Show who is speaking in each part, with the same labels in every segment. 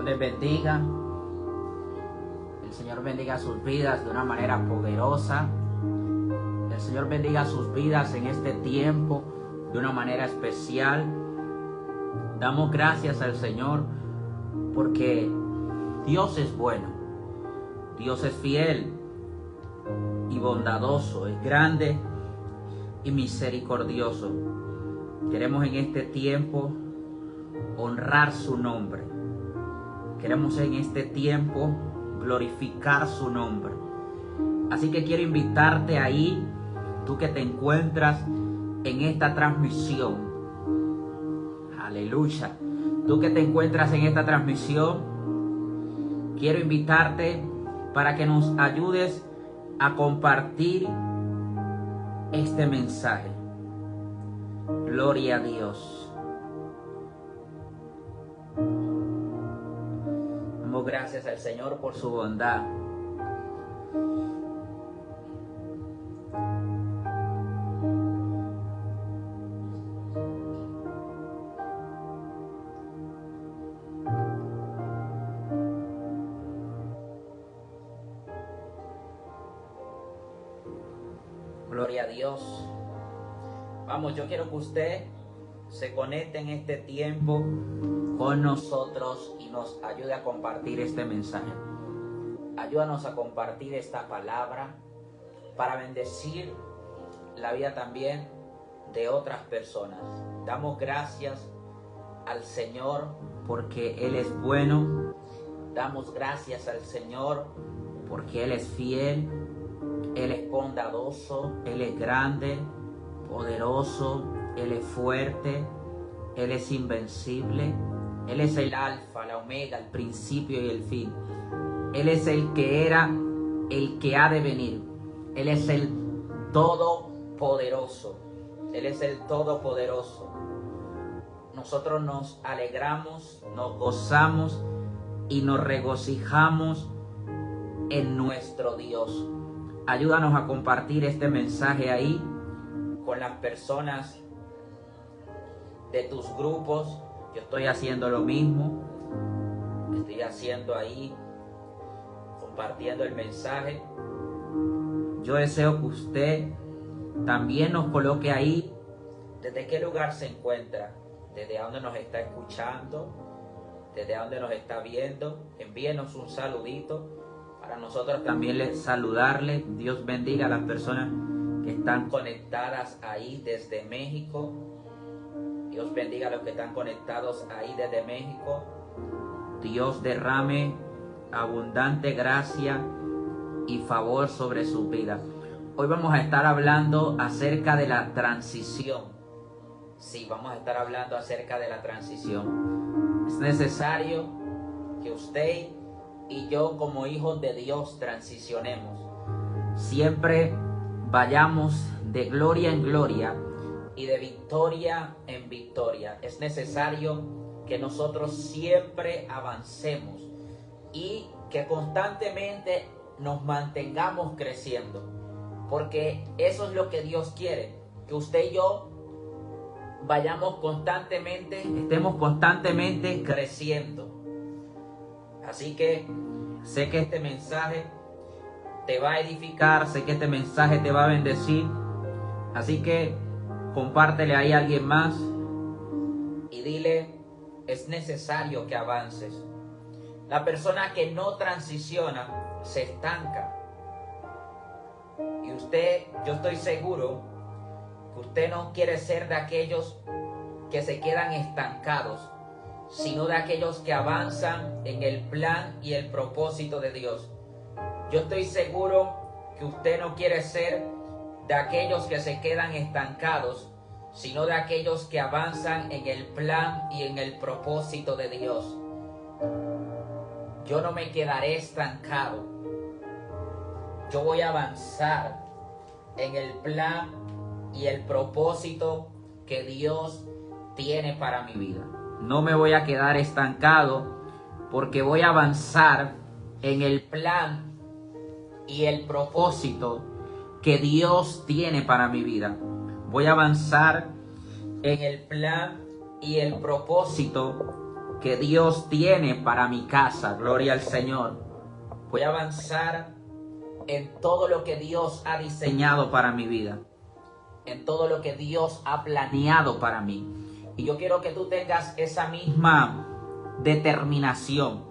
Speaker 1: Dios les bendiga. El Señor bendiga sus vidas de una manera poderosa. El Señor bendiga sus vidas en este tiempo de una manera especial. Damos gracias al Señor porque Dios es bueno. Dios es fiel y bondadoso, es grande y misericordioso. Queremos en este tiempo honrar su nombre. Queremos en este tiempo glorificar su nombre. Así que quiero invitarte ahí, tú que te encuentras en esta transmisión. Aleluya. Tú que te encuentras en esta transmisión, quiero invitarte para que nos ayudes a compartir este mensaje. Gloria a Dios. Damos gracias al Señor por su bondad. Gloria a Dios. Vamos, yo quiero que usted se conecte en este tiempo con nosotros y nos ayude a compartir este mensaje. Ayúdanos a compartir esta palabra para bendecir la vida también de otras personas. Damos gracias al Señor porque Él es bueno. Damos gracias al Señor porque Él es fiel. Él es bondadoso, Él es grande, poderoso, Él es fuerte, Él es invencible, Él es el alfa, la omega, el principio y el fin. Él es el que era, el que ha de venir. Él es el todopoderoso, Él es el todopoderoso. Nosotros nos alegramos, nos gozamos y nos regocijamos en nuestro Dios. Ayúdanos a compartir este mensaje ahí con las personas de tus grupos. Yo estoy haciendo lo mismo. Estoy haciendo ahí, compartiendo el mensaje. Yo deseo que usted también nos coloque ahí desde qué lugar se encuentra, desde dónde nos está escuchando, desde dónde nos está viendo. Envíenos un saludito. Para nosotros también saludarle. Dios bendiga a las personas que están conectadas ahí desde México. Dios bendiga a los que están conectados ahí desde México. Dios derrame abundante gracia y favor sobre su vida. Hoy vamos a estar hablando acerca de la transición. Sí, vamos a estar hablando acerca de la transición. Es necesario que usted y yo como hijos de Dios transicionemos. Siempre vayamos de gloria en gloria y de victoria en victoria. Es necesario que nosotros siempre avancemos y que constantemente nos mantengamos creciendo. Porque eso es lo que Dios quiere. Que usted y yo vayamos constantemente, estemos constantemente creciendo. Así que sé que este mensaje te va a edificar, sé que este mensaje te va a bendecir. Así que compártele ahí a alguien más y dile, es necesario que avances. La persona que no transiciona se estanca. Y usted, yo estoy seguro que usted no quiere ser de aquellos que se quedan estancados, sino de aquellos que avanzan en el plan y el propósito de Dios. Yo estoy seguro que usted no quiere ser de aquellos que se quedan estancados, sino de aquellos que avanzan en el plan y en el propósito de Dios. Yo no me quedaré estancado. Yo voy a avanzar en el plan y el propósito que Dios tiene para mi vida. No me voy a quedar estancado porque voy a avanzar en el plan y el propósito que Dios tiene para mi vida. Voy a avanzar en el plan y el propósito que Dios tiene para mi casa. Gloria al Señor. Voy a avanzar en todo lo que Dios ha diseñado para mi vida, en todo lo que Dios ha planeado para mí. Y yo quiero que tú tengas esa misma determinación,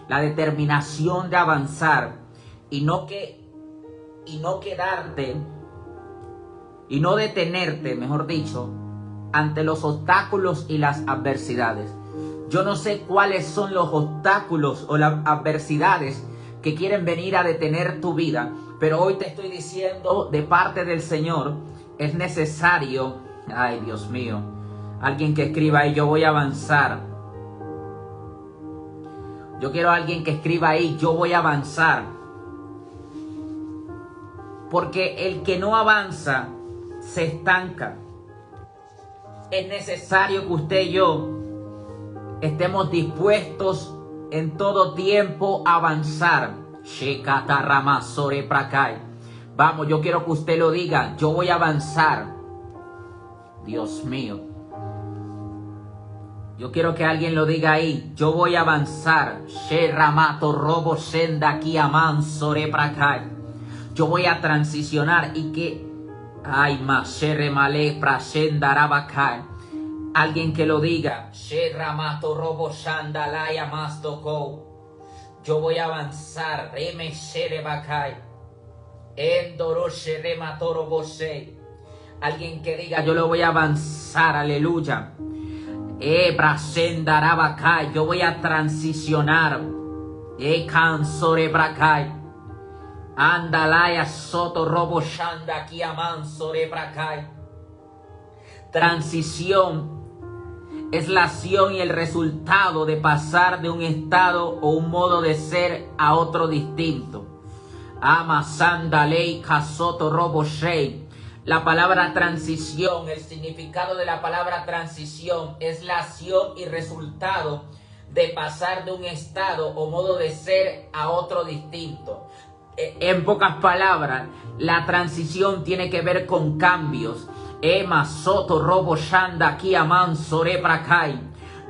Speaker 1: la determinación de avanzar y no quedarte y no detenerte, mejor dicho, ante los obstáculos y las adversidades. Yo no sé cuáles son los obstáculos o las adversidades que quieren venir a detener tu vida, pero hoy te estoy diciendo de parte del Señor, es necesario, ay Dios mío, alguien que escriba ahí, yo voy a avanzar. Yo quiero a alguien que escriba ahí, yo voy a avanzar. Porque el que no avanza se estanca. Es necesario que usted y yo estemos dispuestos en todo tiempo a avanzar. Vamos, yo quiero que usted lo diga, yo voy a avanzar. Dios mío. Yo quiero que alguien lo diga ahí, yo voy a avanzar. Yo voy a transicionar y que... Ay, mashere male prashenda rabakai. Alguien que lo diga. Sheramato robo shandalaya mastoko. Yo voy a avanzar. Reme shere bakai. Endoro sheremato robo shei. Alguien que diga, yo lo voy a avanzar. Aleluya. Prashenda rabakai. Yo voy a transicionar. Kansore brakai. Andalaya soto robo shanda kiaman sore brakai. Transición es la acción y el resultado de pasar de un estado o un modo de ser a otro distinto. Amasandalei kasoto robo shei. La palabra transición, el significado de la palabra transición es la acción y resultado de pasar de un estado o modo de ser a otro distinto. En pocas palabras, la transición tiene que ver con cambios. Ema soto robo shanda kiaman sore brakai.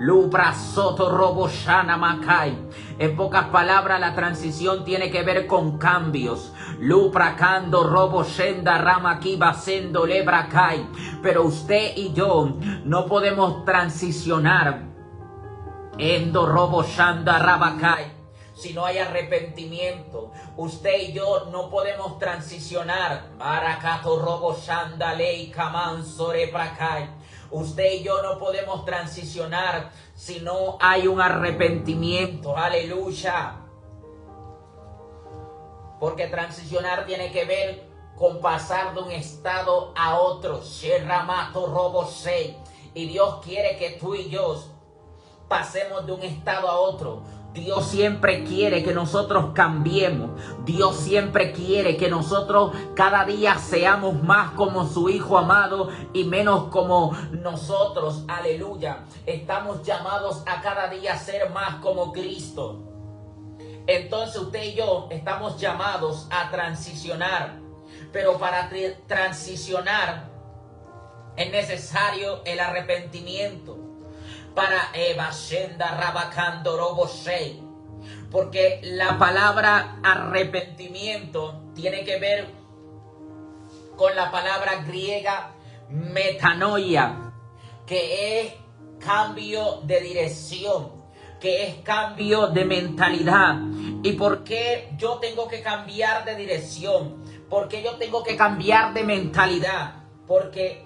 Speaker 1: Lupra soto robo shana makai. En pocas palabras, la transición tiene que ver con cambios. Lupra kando robo shenda rama kiba sendo le brakai. Pero usted y yo no podemos transicionar. Endo robo shanda rabakai. Si no hay arrepentimiento, usted y yo no podemos transicionar. Marakato robo shandalei kaman sore brakai. Usted y yo no podemos transicionar si no hay un arrepentimiento. Aleluya. Porque transicionar tiene que ver con pasar de un estado a otro. Sheramato robo sei. Y Dios quiere que tú y yo pasemos de un estado a otro. Dios siempre quiere que nosotros cambiemos. Dios siempre quiere que nosotros cada día seamos más como su Hijo amado y menos como nosotros. Aleluya. Estamos llamados a cada día ser más como Cristo. Entonces usted y yo estamos llamados a transicionar. Pero para transicionar es necesario el arrepentimiento. Para Eva Shenda Rabakando Robo Shei. Porque la palabra arrepentimiento tiene que ver con la palabra griega metanoia, que es cambio de dirección, que es cambio de mentalidad. ¿Y por qué yo tengo que cambiar de dirección? ¿Por qué yo tengo que cambiar de mentalidad? Porque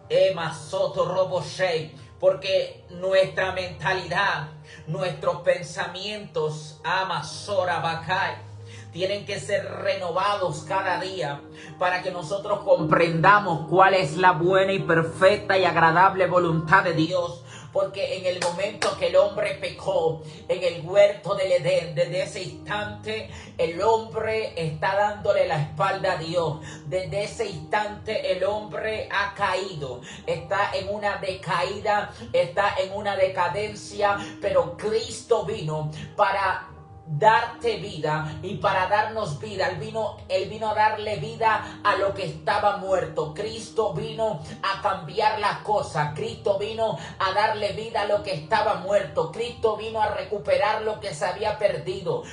Speaker 1: Ema Soto Robo Shei. Porque nuestra mentalidad, nuestros pensamientos, Amasora Bakai, tienen que ser renovados cada día para que nosotros comprendamos cuál es la buena y perfecta y agradable voluntad de Dios. Porque en el momento que el hombre pecó en el huerto del Edén, desde ese instante el hombre está dándole la espalda a Dios. Desde ese instante el hombre ha caído, está en una decaída, está en una decadencia, pero Cristo vino para darte vida, y para darnos vida, Él vino a darle vida a lo que estaba muerto. Cristo vino a cambiar las cosas. Cristo vino a darle vida a lo que estaba muerto. Cristo vino a recuperar lo que se había perdido.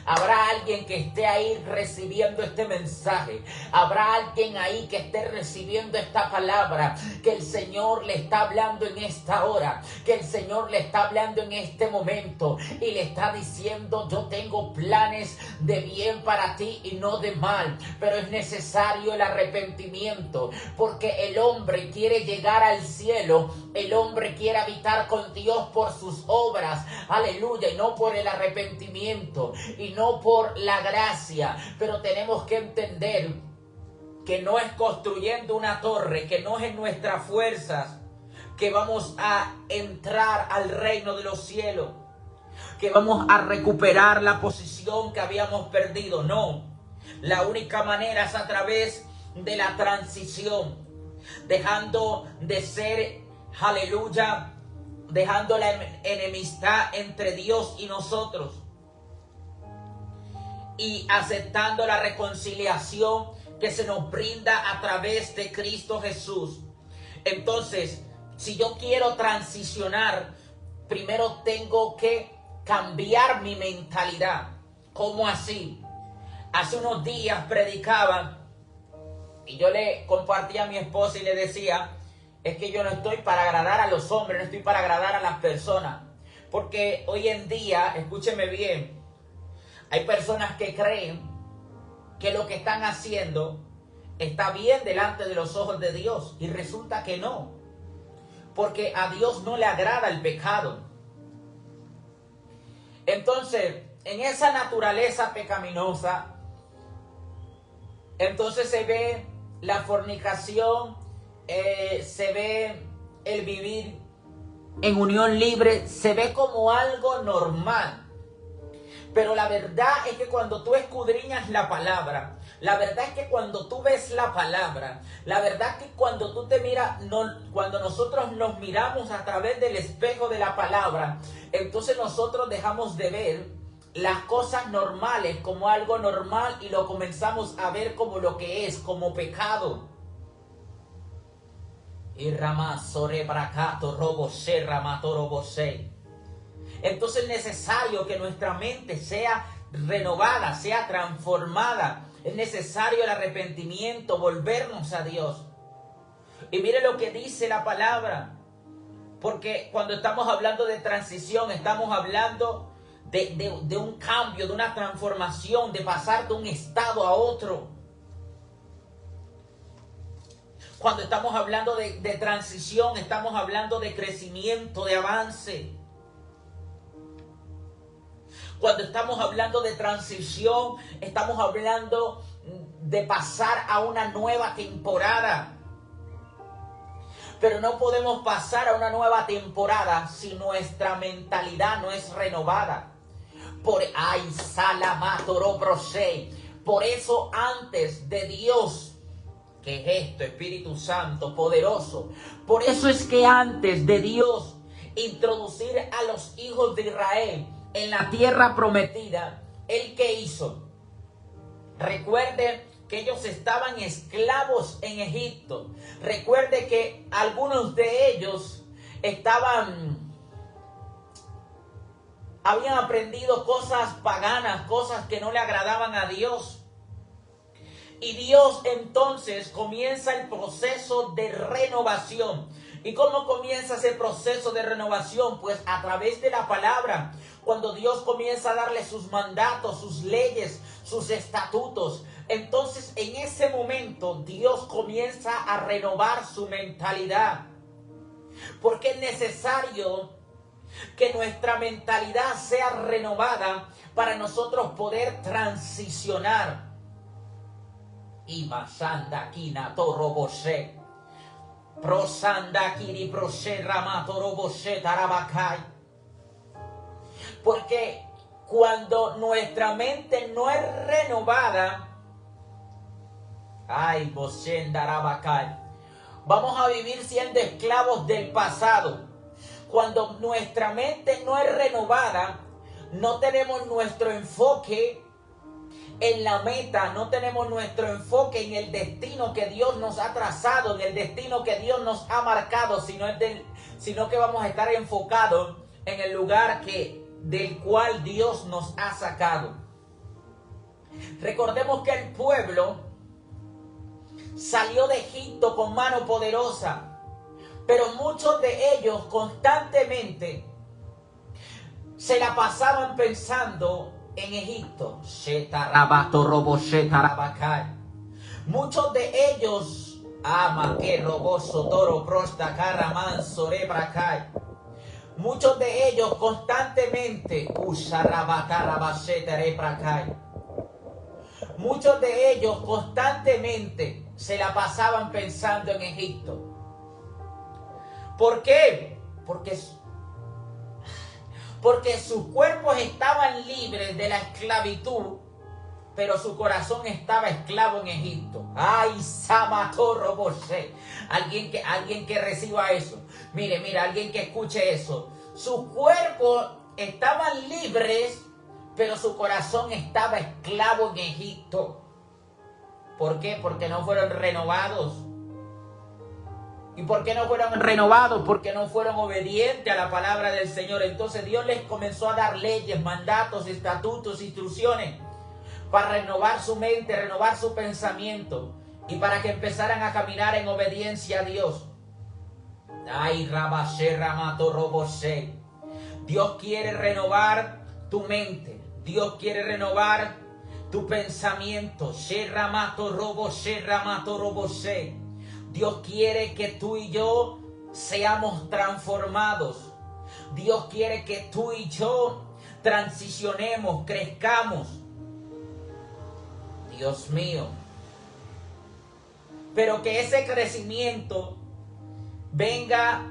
Speaker 1: Habrá alguien que esté ahí recibiendo este mensaje. Habrá alguien ahí que esté recibiendo esta palabra, que el Señor le está hablando en esta hora, que el Señor le está hablando en este momento y le está diciendo: yo tengo planes de bien para ti y no de mal. Pero es necesario el arrepentimiento, porque el hombre quiere llegar al cielo, el hombre quiere habitar con Dios por sus obras, aleluya, y no por el arrepentimiento y no por la gracia. Pero tenemos que entender que no es construyendo una torre, que no es en nuestras fuerzas que vamos a entrar al reino de los cielos, que vamos a recuperar la posición que habíamos perdido. No, la única manera es a través de la transición, dejando de ser, aleluya, dejando la enemistad entre Dios y nosotros y aceptando la reconciliación que se nos brinda a través de Cristo Jesús. Entonces, si yo quiero transicionar, primero tengo que cambiar mi mentalidad. ¿Cómo así? Hace unos días predicaba y yo le compartía a mi esposa y le decía: es que yo no estoy para agradar a los hombres, no estoy para agradar a las personas. Porque hoy en día, escúcheme bien, hay personas que creen que lo que están haciendo está bien delante de los ojos de Dios, y resulta que no. Porque a Dios no le agrada el pecado. Entonces, en esa naturaleza pecaminosa, entonces se ve la fornicación, se ve el vivir en unión libre, se ve como algo normal. Pero la verdad es que cuando tú escudriñas la palabra, la verdad es que cuando tú ves la palabra, la verdad es que cuando tú te miras, cuando nosotros nos miramos a través del espejo de la palabra, entonces nosotros dejamos de ver las cosas normales como algo normal y lo comenzamos a ver como lo que es, como pecado. Y entonces es necesario que nuestra mente sea renovada, sea transformada. Es necesario el arrepentimiento, volvernos a Dios. Y mire lo que dice la palabra. Porque cuando estamos hablando de transición, estamos hablando de un cambio, de una transformación, de pasar de un estado a otro. Cuando estamos hablando de transición, estamos hablando de crecimiento, de avance. Cuando estamos hablando de transición, estamos hablando de pasar a una nueva temporada. Pero no podemos pasar a una nueva temporada si nuestra mentalidad no es renovada. Por eso antes de Dios, que es esto, Espíritu Santo poderoso, por eso es que antes de Dios introducir a los hijos de Israel en la tierra prometida, ¿Él qué hizo? Recuerde que ellos estaban esclavos en Egipto. Recuerde que algunos de ellos habían aprendido cosas paganas, cosas que no le agradaban a Dios. Y Dios entonces comienza el proceso de renovación. ¿Y cómo comienza ese proceso de renovación? Pues a través de la palabra. Cuando Dios comienza a darle sus mandatos, sus leyes, sus estatutos, entonces en ese momento Dios comienza a renovar su mentalidad. Porque es necesario que nuestra mentalidad sea renovada para nosotros poder transicionar. Y masanda kina toroboshe, prosanda kiri proshe ramatoroboshe tarabakai. Porque cuando nuestra mente no es renovada, vamos a vivir siendo esclavos del pasado. Cuando nuestra mente no es renovada, no tenemos nuestro enfoque en la meta, no tenemos nuestro enfoque en el destino que Dios nos ha trazado, en el destino que Dios nos ha marcado, sino que vamos a estar enfocados en el lugar del cual Dios nos ha sacado. Recordemos que el pueblo salió de Egipto con mano poderosa, pero muchos de ellos constantemente se la pasaban pensando en Egipto. Muchos de ellos muchos de ellos constantemente se la pasaban pensando en Egipto. ¿Por qué? Porque sus cuerpos estaban libres de la esclavitud, pero su corazón estaba esclavo en Egipto. ¡Ay, Samatorro Bosé! Alguien que reciba eso. Mire, alguien que escuche eso. Sus cuerpos estaban libres, pero su corazón estaba esclavo en Egipto. ¿Por qué? Porque no fueron renovados. ¿Y por qué no fueron renovados? Porque no fueron obedientes a la palabra del Señor. Entonces Dios les comenzó a dar leyes, mandatos, estatutos, instrucciones para renovar su mente, renovar su pensamiento y para que empezaran a caminar en obediencia a Dios. Ay, Rabashe, Ramato, Roboshe. Dios quiere renovar tu mente. Dios quiere renovar tu pensamiento. She, Ramato, Roboshe, Ramato, Roboshe. Dios quiere que tú y yo seamos transformados. Dios quiere que tú y yo transicionemos, crezcamos. Dios mío. Pero que ese crecimiento venga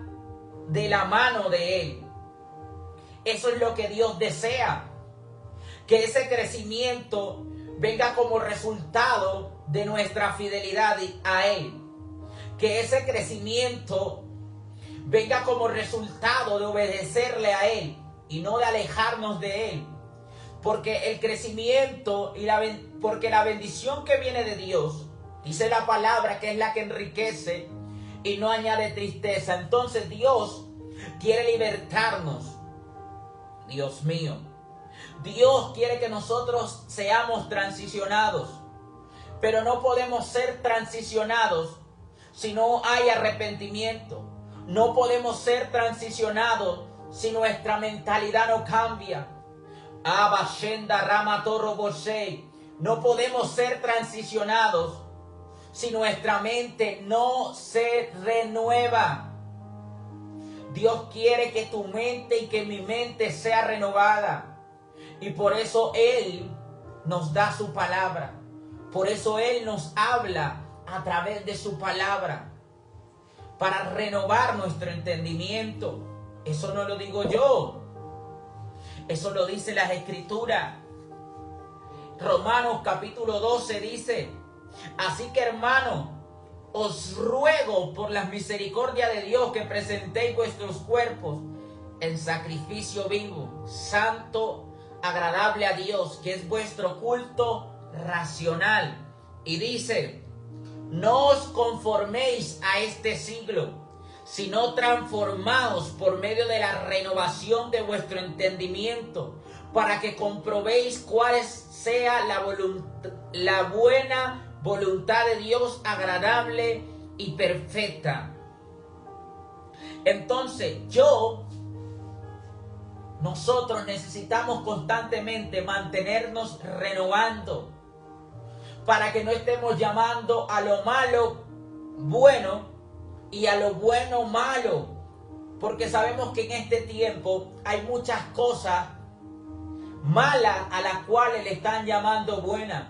Speaker 1: de la mano de Él. Eso es lo que Dios desea. Que ese crecimiento venga como resultado de nuestra fidelidad a Él. Que ese crecimiento venga como resultado de obedecerle a Él y no de alejarnos de Él. Porque el crecimiento porque la bendición que viene de Dios, dice la palabra que es la que enriquece y no añade tristeza. Entonces Dios quiere libertarnos. Dios mío. Dios quiere que nosotros seamos transicionados. Pero no podemos ser transicionados si no hay arrepentimiento. No podemos ser transicionados si nuestra mentalidad no cambia. No podemos ser transicionados si nuestra mente no se renueva. Dios quiere que tu mente y que mi mente sea renovada. Y por eso Él nos da su palabra. Por eso Él nos habla a través de su palabra, para renovar nuestro entendimiento. Eso no lo digo yo, eso lo dice las Escrituras. Romanos capítulo 12 dice: así que, hermanos, os ruego por las misericordias de Dios que presentéis vuestros cuerpos en sacrificio vivo, santo, agradable a Dios, que es vuestro culto racional. Y dice: no os conforméis a este siglo, sino transformaos por medio de la renovación de vuestro entendimiento, para que comprobéis cuál sea la buena voluntad de Dios, agradable y perfecta. Entonces, nosotros necesitamos constantemente mantenernos renovando, para que no estemos llamando a lo malo bueno y a lo bueno malo. Porque sabemos que en este tiempo hay muchas cosas malas a las cuales le están llamando buenas.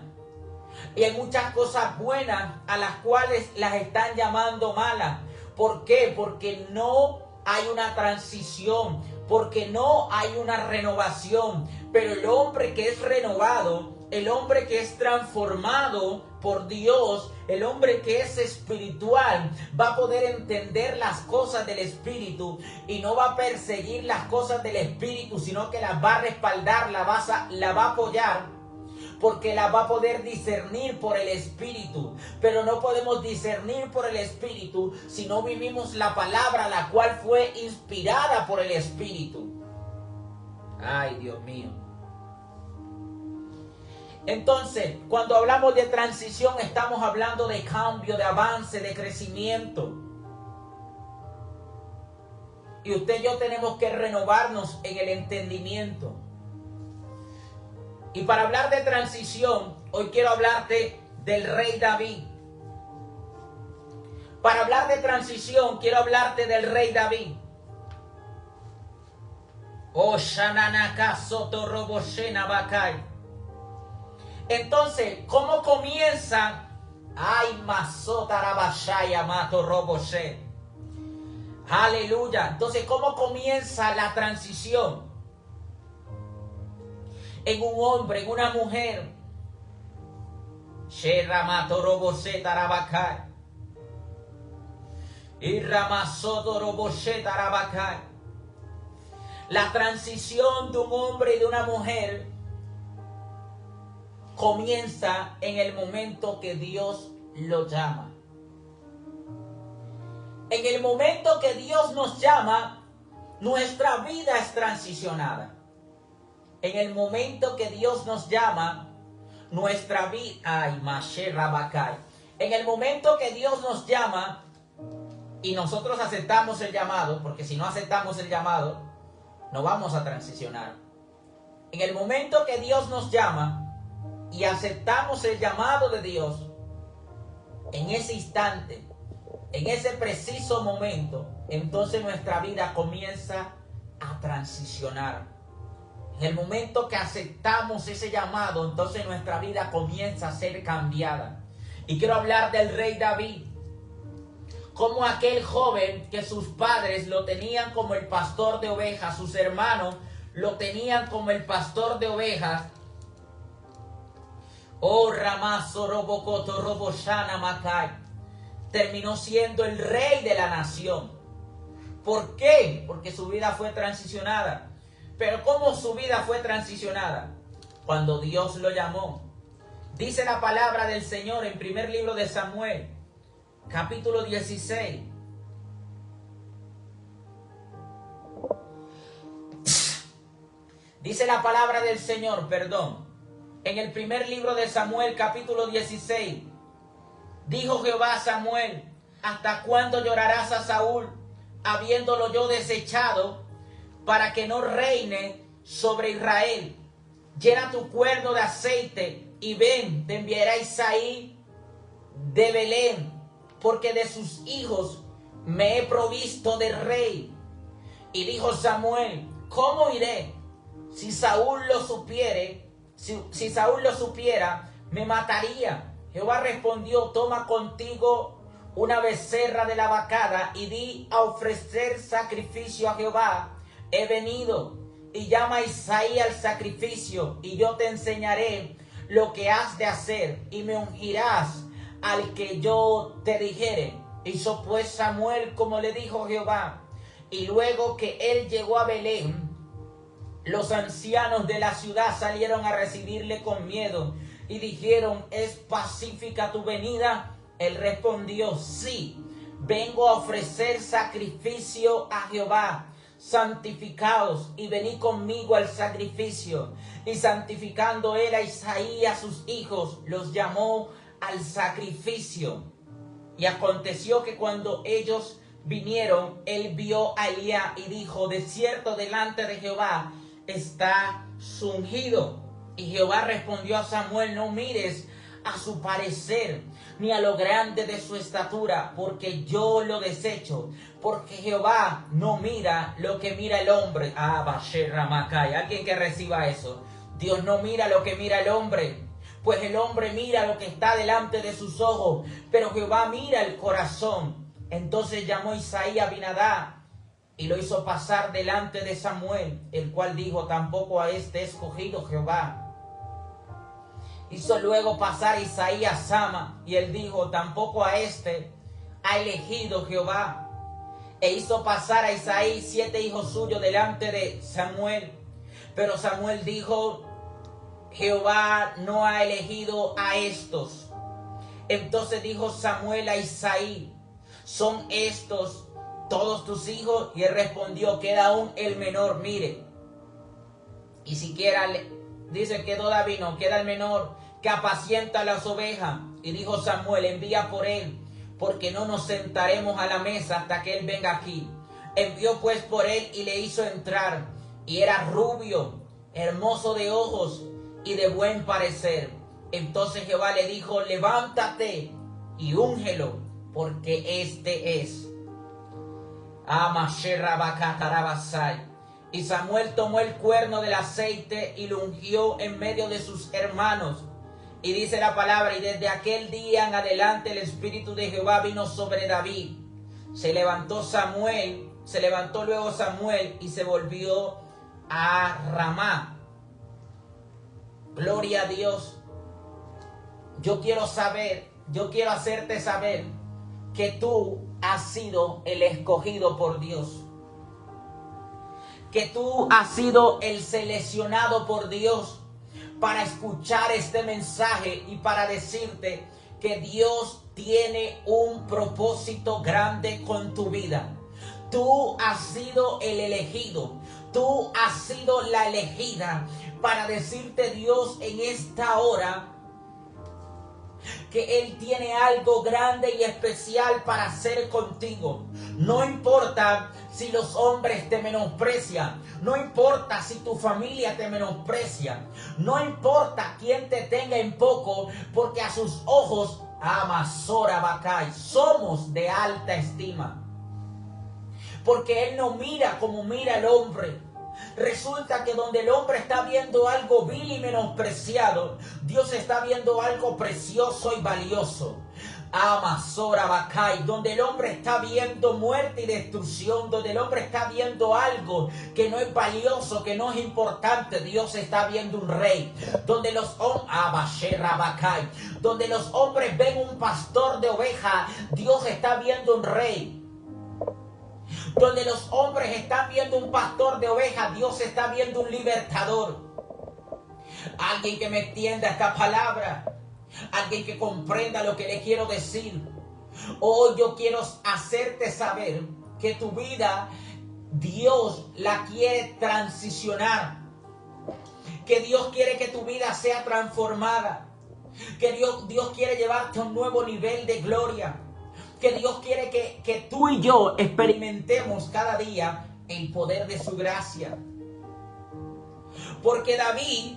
Speaker 1: Y hay muchas cosas buenas a las cuales las están llamando malas. ¿Por qué? Porque no hay una transición, porque no hay una renovación. Pero el hombre que es renovado el hombre que es transformado por Dios, el hombre que es espiritual, va a poder entender las cosas del Espíritu y no va a perseguir las cosas del Espíritu, sino que las va a respaldar, la va a apoyar, porque la va a poder discernir por el Espíritu. Pero no podemos discernir por el Espíritu si no vivimos la palabra, la cual fue inspirada por el Espíritu. Ay, Dios mío. Entonces, cuando hablamos de transición, estamos hablando de cambio, de avance, de crecimiento. Y usted y yo tenemos que renovarnos en el entendimiento. Y para hablar de transición, hoy quiero hablarte del rey David. Para hablar de transición, quiero hablarte del rey David. Oh, Shananaka Soto Roboshena Bakai. Entonces, ¿cómo comienza? Ay, Masota Rabashaya Mato Roboshe. Aleluya. Entonces, ¿cómo comienza la transición? En un hombre, en una mujer. Sheramato Roboshe Tarabakai. Y Ramasoto Roboshe Tarabakai. La transición de un hombre y de una mujer comienza en el momento que Dios lo llama. En el momento que Dios nos llama, nuestra vida es transicionada. En el momento que Dios nos llama, nuestra vida... Ay, Mashe Rabakai. En el momento que Dios nos llama y nosotros aceptamos el llamado, porque si no aceptamos el llamado, no vamos a transicionar. En el momento que Dios nos llama y aceptamos el llamado de Dios, en ese instante, en ese preciso momento, entonces nuestra vida comienza a transicionar. En el momento que aceptamos ese llamado, entonces nuestra vida comienza a ser cambiada. Y quiero hablar del rey David, como aquel joven que sus padres lo tenían como el pastor de ovejas, sus hermanos lo tenían como el pastor de ovejas. Oh, Ramazo Robocoto Roboshana Makai, terminó siendo el rey de la nación. ¿Por qué? Porque su vida fue transicionada. Pero ¿cómo su vida fue transicionada? Cuando Dios lo llamó. Dice la palabra del Señor en primer libro de Samuel, capítulo 16. Dice la palabra del Señor, en el primer libro de Samuel, capítulo 16. Dijo Jehová a Samuel: ¿hasta cuándo llorarás a Saúl, habiéndolo yo desechado, para que no reine sobre Israel? Llena tu cuerno de aceite y ven, te enviará Isaí de Belén, porque de sus hijos me he provisto de rey. Y dijo Samuel: ¿cómo iré? Si Saúl lo supiere, si Saúl lo supiera, me mataría. Jehová respondió: toma contigo una becerra de la vacada y di a ofrecer sacrificio a Jehová. He venido. Y llama a Isaí al sacrificio, y yo te enseñaré lo que has de hacer, y me ungirás al que yo te dijere. Hizo pues Samuel como le dijo Jehová. Y luego que él llegó a Belén, los ancianos de la ciudad salieron a recibirle con miedo y dijeron: ¿es pacífica tu venida? Él respondió: sí, vengo a ofrecer sacrificio a Jehová. Santificaos y venid conmigo al sacrificio. Y santificando él a Isaí y a sus hijos, los llamó al sacrificio. Y aconteció que cuando ellos vinieron, él vio a Elías y dijo: de cierto delante de Jehová está su ungido. Y Jehová respondió a Samuel: no mires a su parecer, ni a lo grande de su estatura, porque yo lo desecho. Porque Jehová no mira lo que mira el hombre. Alguien que reciba eso. Dios no mira lo que mira el hombre, pues el hombre mira lo que está delante de sus ojos, pero Jehová mira el corazón. Entonces llamó Isaí a Abinadab y lo hizo pasar delante de Samuel, el cual dijo: tampoco a este escogido Jehová. Hizo luego pasar a Isaí a Sama, y él dijo: tampoco a este ha elegido Jehová. E hizo pasar a Isaí 7 hijos suyos delante de Samuel. Pero Samuel dijo: Jehová no ha elegido a estos. Entonces dijo Samuel a Isaí: ¿son estos todos tus hijos? Y él respondió: queda aún el menor, mire. Y siquiera dice: quedó David, no, queda el menor que apacienta las ovejas. Y dijo Samuel: envía por él, porque no nos sentaremos a la mesa hasta que él venga aquí. Envió pues por él y le hizo entrar. Y era rubio, hermoso de ojos y de buen parecer. Entonces Jehová le dijo: levántate y úngelo, porque este es. Y Samuel tomó el cuerno del aceite y lo ungió en medio de sus hermanos. Y dice la palabra: y desde aquel día en adelante el Espíritu de Jehová vino sobre David. Se levantó luego Samuel y se volvió a Ramá. Gloria a Dios. Yo quiero hacerte saber que tú has sido el escogido por Dios. Que tú has sido el seleccionado por Dios para escuchar este mensaje y para decirte que Dios tiene un propósito grande con tu vida. Tú has sido el elegido. Tú has sido la elegida para decirte Dios en esta hora que Él tiene algo grande y especial para hacer contigo. No importa si los hombres te menosprecian, no importa si tu familia te menosprecia, no importa quién te tenga en poco, porque a sus ojos, Amasora Bacay, somos de alta estima. Porque Él no mira como mira el hombre. Resulta que donde el hombre está viendo algo vil y menospreciado, Dios está viendo algo precioso y valioso. Amasora Bacay, donde el hombre está viendo muerte y destrucción, donde el hombre está viendo algo que no es valioso, que no es importante, Dios está viendo un rey. Donde los hombres ven un pastor de oveja, Dios está viendo un rey. Donde los hombres están viendo un pastor de ovejas, Dios está viendo un libertador. Alguien que me entienda esta palabra. Alguien que comprenda lo que le quiero decir. Hoy yo quiero hacerte saber que tu vida, Dios la quiere transicionar. Que Dios quiere que tu vida sea transformada. Que Dios quiere llevarte a un nuevo nivel de gloria. Que Dios quiere que tú y yo experimentemos cada día el poder de su gracia. Porque David,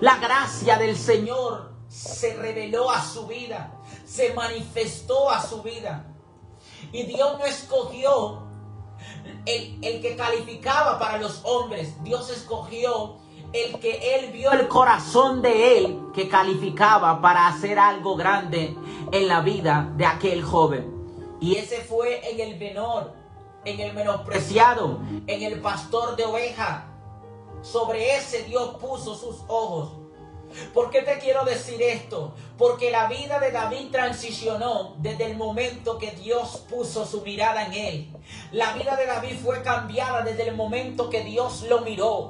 Speaker 1: la gracia del Señor se reveló a su vida, se manifestó a su vida. Y Dios no escogió el que calificaba para los hombres. Dios escogió el que Él vio el corazón de Él que calificaba para hacer algo grande en la vida de aquel joven. Y ese fue en el menor, en el menospreciado, en el pastor de oveja. Sobre ese Dios puso sus ojos. ¿Por qué te quiero decir esto? Porque la vida de David transicionó desde el momento que Dios puso su mirada en él. La vida de David fue cambiada desde el momento que Dios lo miró.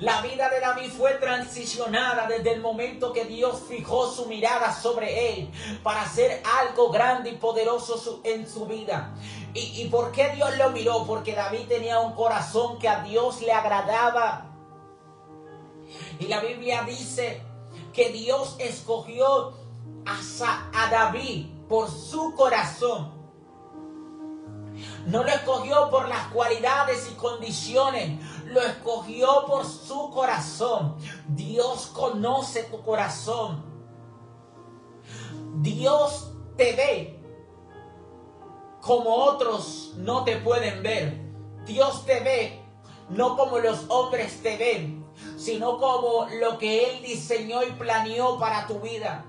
Speaker 1: La vida de David fue transicionada desde el momento que Dios fijó su mirada sobre él para hacer algo grande y poderoso en su vida. ¿Y por qué Dios lo miró? Porque David tenía un corazón que a Dios le agradaba. Y la Biblia dice que Dios escogió a David por su corazón. No lo escogió por las cualidades y condiciones, lo escogió por su corazón. Dios conoce tu corazón. Dios te ve como otros no te pueden ver. Dios te ve no como los hombres te ven, sino como lo que Él diseñó y planeó para tu vida.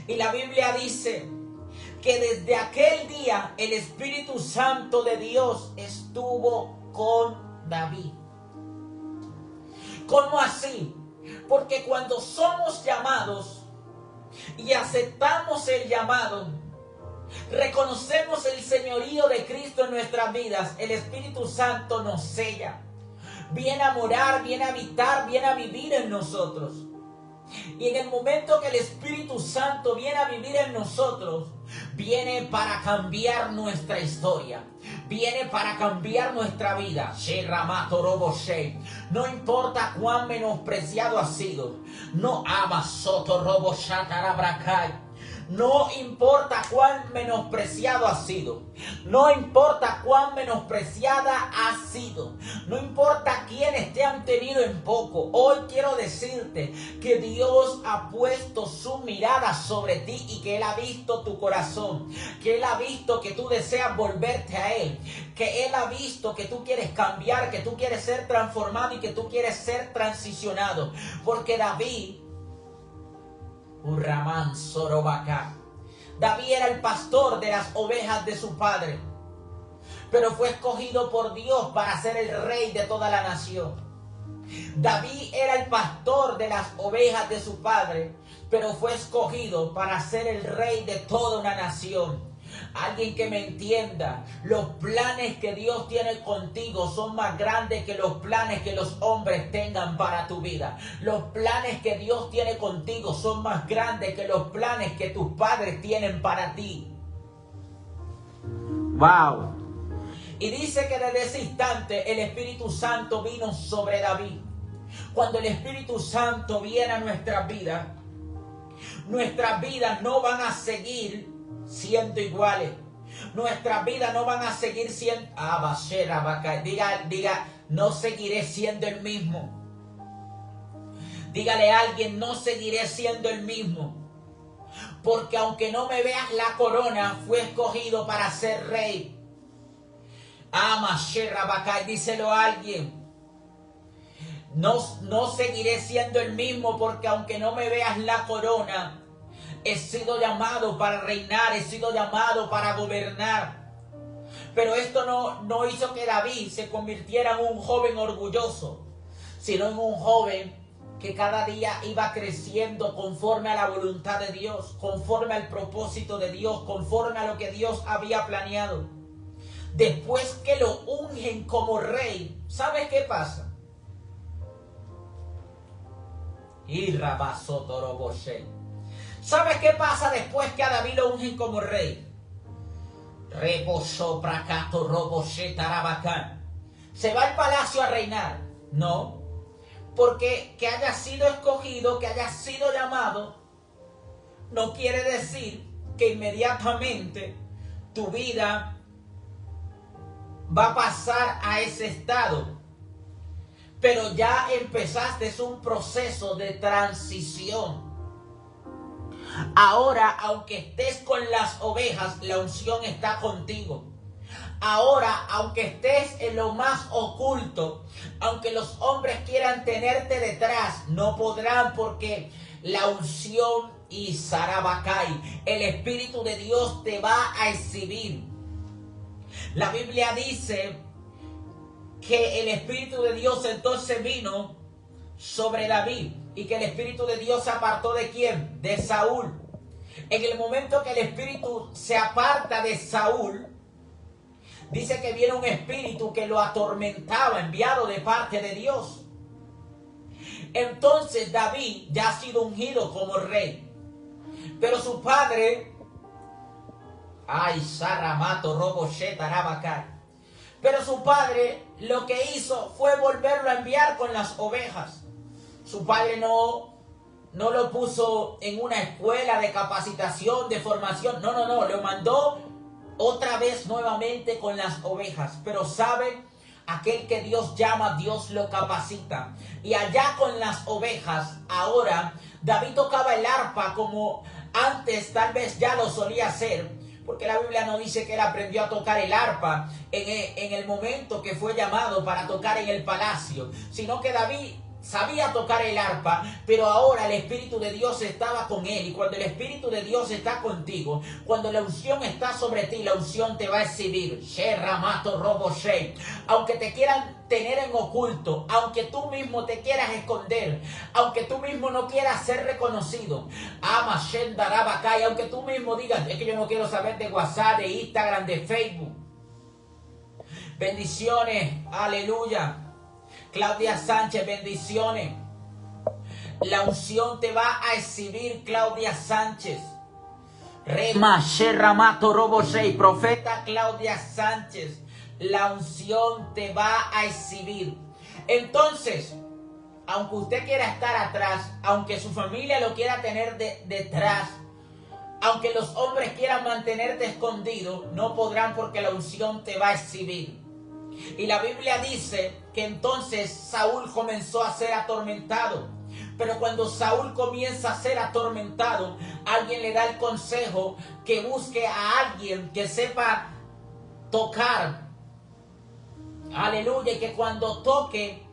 Speaker 1: Y la Biblia dice que desde aquel día el Espíritu Santo de Dios estuvo con David. ¿Cómo así? Porque cuando somos llamados y aceptamos el llamado, reconocemos el señorío de Cristo en nuestras vidas, el Espíritu Santo nos sella. Viene a morar, viene a habitar, viene a vivir en nosotros. Y en el momento que el Espíritu Santo viene a vivir en nosotros, viene para cambiar nuestra historia. Viene para cambiar nuestra vida. No importa cuán menospreciado ha sido. No No importa cuán menospreciado ha sido. No importa cuán menospreciada ha sido. No importa quiénes te han tenido en poco. Hoy quiero decirte que Dios ha puesto su mirada sobre ti y que Él ha visto tu corazón. Que Él ha visto que tú deseas volverte a Él. Que Él ha visto que tú quieres cambiar, que tú quieres ser transformado y que tú quieres ser transicionado. Porque David era el pastor de las ovejas de su padre, pero fue escogido por Dios para ser el rey de toda la nación. David era el pastor de las ovejas de su padre, pero fue escogido para ser el rey de toda una nación. Alguien que me entienda, los planes que Dios tiene contigo son más grandes que los planes que los hombres tengan para tu vida. Los planes que Dios tiene contigo son más grandes que los planes que tus padres tienen para ti. Wow. Y dice que desde ese instante el Espíritu Santo vino sobre David. Cuando el Espíritu Santo viene a nuestras vidas no van a seguir siendo iguales. Nuestras vidas no van a seguir siendo... Diga, no seguiré siendo el mismo. Dígale a alguien, no seguiré siendo el mismo. Porque aunque no me veas la corona, fui escogido para ser rey. Díselo a alguien. No seguiré siendo el mismo porque aunque no me veas la corona, he sido llamado para reinar, he sido llamado para gobernar. Pero esto no hizo que David se convirtiera en un joven orgulloso, sino en un joven que cada día iba creciendo conforme a la voluntad de Dios, conforme al propósito de Dios, conforme a lo que Dios había planeado. Después que lo ungen como rey, ¿sabes qué pasa? ¿Sabes qué pasa después que a David lo ungen como rey? ¿Se va al palacio a reinar? No. Porque que haya sido escogido, que haya sido llamado, no quiere decir que inmediatamente tu vida va a pasar a ese estado. Pero ya empezaste un proceso de transición. Ahora, aunque estés con las ovejas, la unción está contigo. Ahora, aunque estés en lo más oculto, aunque los hombres quieran tenerte detrás, no podrán porque la unción y Sarabacay, el Espíritu de Dios te va a exhibir. La Biblia dice que el Espíritu de Dios entonces vino sobre David y que el Espíritu de Dios se apartó ¿de quién? De Saúl. En el momento que el Espíritu se aparta de Saúl, dice que viene un espíritu que lo atormentaba, enviado de parte de Dios. Entonces David ya ha sido ungido como rey, pero su padre, pero su padre lo que hizo fue volverlo a enviar con las ovejas. Su padre no lo puso en una escuela de capacitación, de formación. No, lo mandó otra vez nuevamente con las ovejas. Pero sabe, aquel que Dios llama, Dios lo capacita. Y allá con las ovejas, ahora David tocaba el arpa como antes tal vez ya lo solía hacer. Porque la Biblia no dice que él aprendió a tocar el arpa en el momento que fue llamado para tocar en el palacio, sino que David sabía tocar el arpa, pero ahora el Espíritu de Dios estaba con él. Y cuando el Espíritu de Dios está contigo, cuando la unción está sobre ti, la unción te va a exhibir. Aunque te quieran tener en oculto, aunque tú mismo te quieras esconder, aunque tú mismo no quieras ser reconocido, aunque tú mismo digas, es que yo no quiero saber de WhatsApp, de Instagram, de Facebook. Bendiciones, aleluya. Claudia Sánchez, bendiciones. La unción te va a exhibir, Claudia Sánchez. Profeta Claudia Sánchez, la unción te va a exhibir. Entonces, aunque usted quiera estar atrás, aunque su familia lo quiera tener detrás, aunque los hombres quieran mantenerte escondido, no podrán, porque la unción te va a exhibir. Y la Biblia dice que entonces Saúl comenzó a ser atormentado. Pero cuando Saúl comienza a ser atormentado, alguien le da el consejo que busque a alguien que sepa tocar. Aleluya. Y que cuando toque,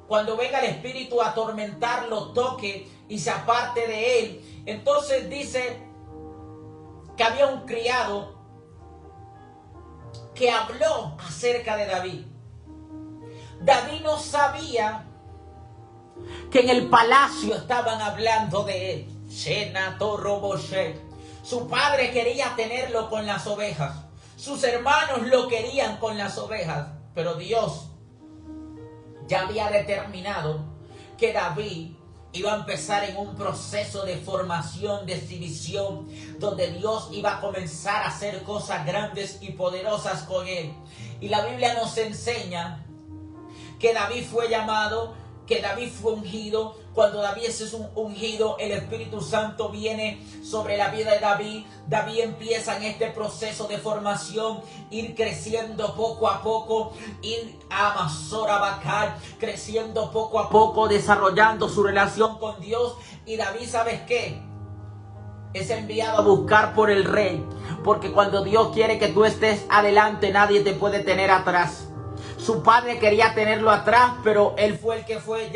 Speaker 1: cuando venga el espíritu a atormentarlo, toque y se aparte de él. Entonces dice que había un criado que habló acerca de David. David no sabía que en el palacio estaban hablando de él. Su padre quería tenerlo con las ovejas. Sus hermanos lo querían con las ovejas. Pero Dios ya había determinado que David iba a empezar en un proceso de formación, de exhibición, donde Dios iba a comenzar a hacer cosas grandes y poderosas con él. Y la Biblia nos enseña que David fue llamado, que David fue ungido. Cuando David es ungido, el Espíritu Santo viene sobre la vida de David. David empieza en este proceso de formación, ir creciendo poco a poco, ir a Masorabacal, creciendo poco a poco, desarrollando su relación con Dios. Y David, ¿sabes qué? Es enviado a buscar por el rey, porque cuando Dios quiere que tú estés adelante, nadie te puede tener atrás. Su padre quería tenerlo atrás, pero él fue el que fue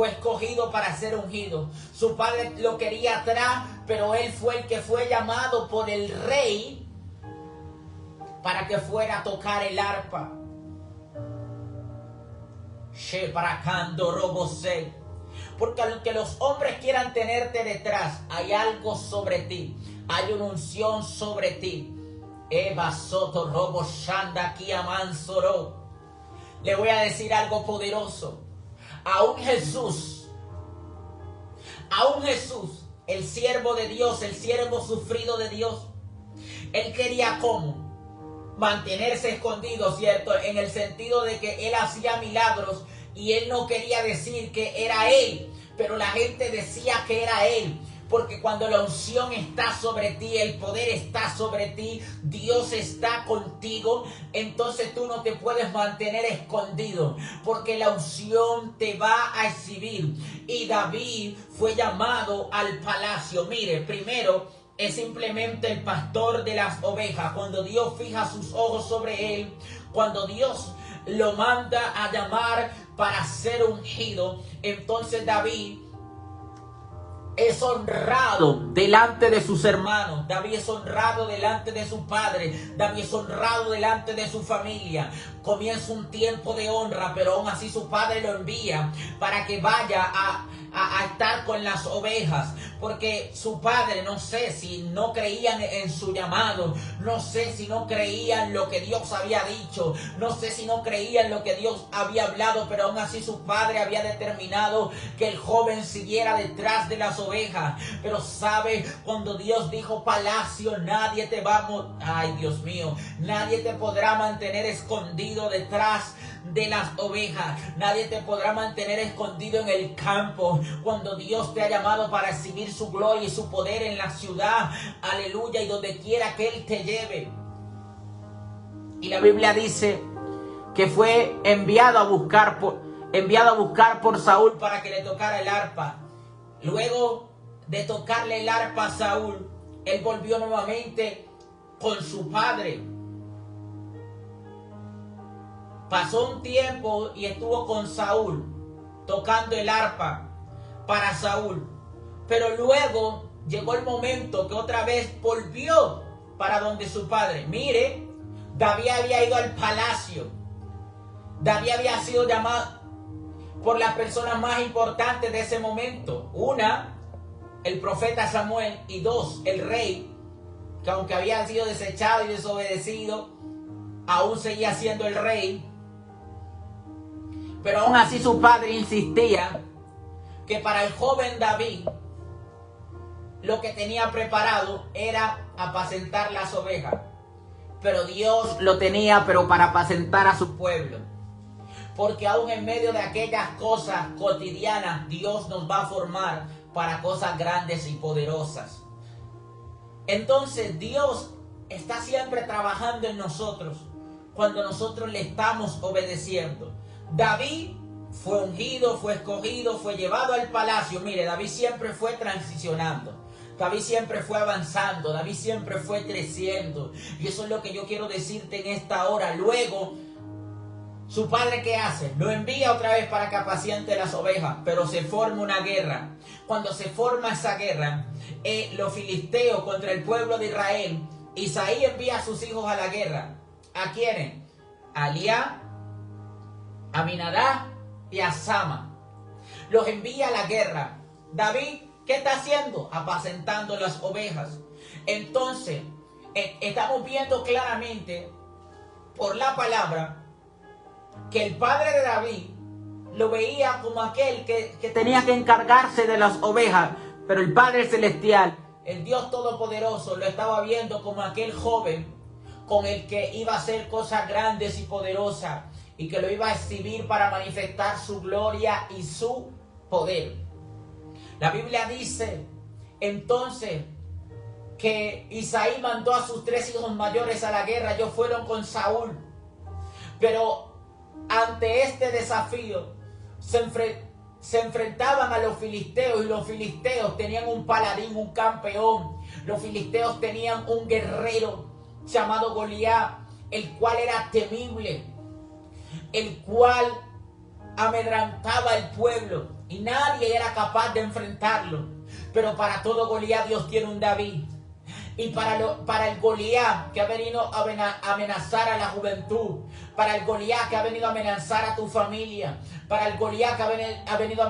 Speaker 1: escogido para ser ungido. Su padre lo quería atrás, pero él fue el que fue llamado por el rey para que fuera a tocar el arpa. Porque aunque los hombres quieran tenerte detrás, hay algo sobre ti. Hay una unción sobre ti. Eva Soto Robo Shanda Kiamansoro. Le voy a decir algo poderoso. Aún Jesús, el siervo de Dios, el siervo sufrido de Dios, él quería ¿cómo? Mantenerse escondido, ¿cierto? En el sentido de que él hacía milagros y él no quería decir que era él, pero la gente decía que era él. Porque cuando la unción está sobre ti, el poder está sobre ti, Dios está contigo, entonces tú no te puedes mantener escondido, porque la unción te va a exhibir. Y David fue llamado al palacio. Mire, primero es simplemente el pastor de las ovejas. Cuando Dios fija sus ojos sobre él, cuando Dios lo manda a llamar para ser ungido, entonces David es honrado delante de sus hermanos. David es honrado delante de su padre. David es honrado delante de su familia. Comienza un tiempo de honra, pero aún así su padre lo envía para que vaya a estar con las ovejas, porque su padre, no sé si no creían en su llamado, no sé si no creían lo que Dios había dicho, no sé si no creían lo que Dios había hablado, pero aún así su padre había determinado que el joven siguiera detrás de las ovejas. Pero sabe, cuando Dios dijo palacio, nadie te va a... Ay, Dios mío, nadie te podrá mantener escondido detrás de las ovejas. Nadie te podrá mantener escondido en el campo. Cuando Dios te ha llamado para exhibir su gloria y su poder en la ciudad, aleluya, y donde quiera que Él te lleve. Y la Biblia dice que fue enviado a buscar por Saúl para que le tocara el arpa. Luego de tocarle el arpa a Saúl, él volvió nuevamente con su padre. Pasó un tiempo y estuvo con Saúl. tocando el arpa para Saúl. Pero luego llegó el momento que otra vez volvió para donde su padre. Mire, David había ido al palacio. David había sido llamado por las personas más importantes de ese momento. Una, el profeta Samuel, y dos, el rey, que aunque había sido desechado y desobedecido, aún seguía siendo el rey. Pero aún así su padre insistía que para el joven David lo que tenía preparado era apacentar las ovejas. Pero Dios lo tenía, pero para apacentar a su pueblo. Porque aún en medio de aquellas cosas cotidianas, Dios nos va a formar para cosas grandes y poderosas. Entonces Dios está siempre trabajando en nosotros cuando nosotros le estamos obedeciendo. David fue ungido, fue escogido, fue llevado al palacio. Mire, David siempre fue transicionando. David siempre fue avanzando, David siempre fue creciendo. Y eso es lo que yo quiero decirte en esta hora. Luego, su padre, ¿qué hace? Lo envía otra vez para que apaciente las ovejas, pero se forma una guerra. Cuando se forma esa guerra, los filisteos contra el pueblo de Israel, Isaí envía a sus hijos a la guerra. ¿A quiénes? A Eliab, a Aminadab y a Sama. Los envía a la guerra. David, ¿qué está haciendo? Apacentando las ovejas. Entonces, estamos viendo claramente por la palabra que el padre de David lo veía como aquel que tenía que encargarse de las ovejas, pero el Padre Celestial, el Dios Todopoderoso, lo estaba viendo como aquel joven con el que iba a hacer cosas grandes y poderosas y que lo iba a exhibir para manifestar su gloria y su poder. La Biblia dice entonces que Isaí mandó a sus 3 hijos mayores a la guerra. Ellos fueron con Saúl, pero ante este desafío se enfrentaban a los filisteos, y los filisteos tenían un paladín, un campeón. Los filisteos tenían un guerrero llamado Goliat, el cual era temible, el cual amedrantaba al pueblo y nadie era capaz de enfrentarlo. Pero para todo Goliat Dios tiene un David. Y para el Goliat que ha venido a amenazar a la juventud, para el Goliat que ha venido a amenazar a tu familia, para el Goliat que ha venido a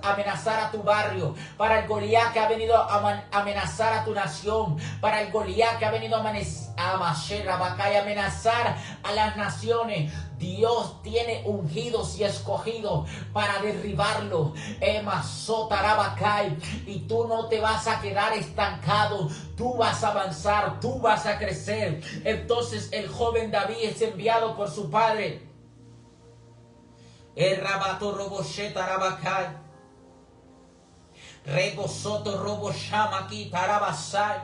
Speaker 1: amenazar a tu barrio, para el Goliat que ha venido a amenazar a tu nación, para el Goliat que ha venido a amenazar a las naciones, Dios tiene ungidos y escogidos para derribarlo. Y tú no te vas a quedar estancado, tú vas a avanzar, tú vas a crecer. Entonces el joven David es enviado por su padre. El rabato robosheta rabakai. Rebosoto roboshamaki tarabasai.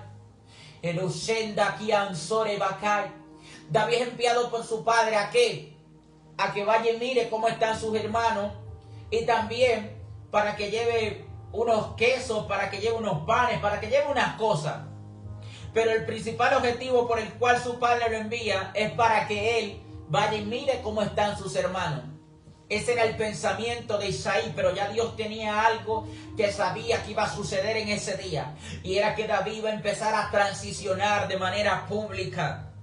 Speaker 1: El usenda aquí ansore bakai. David es enviado por su padre ¿a qué? A que vaya y mire cómo están sus hermanos, y también para que lleve unos quesos, para que lleve unos panes, para que lleve unas cosas. Pero el principal objetivo por el cual su padre lo envía es para que él vaya y mire cómo están sus hermanos. Ese era el pensamiento de Isaí, pero ya Dios tenía algo que sabía que iba a suceder en ese día, y era que David iba a empezar a transicionar de manera pública.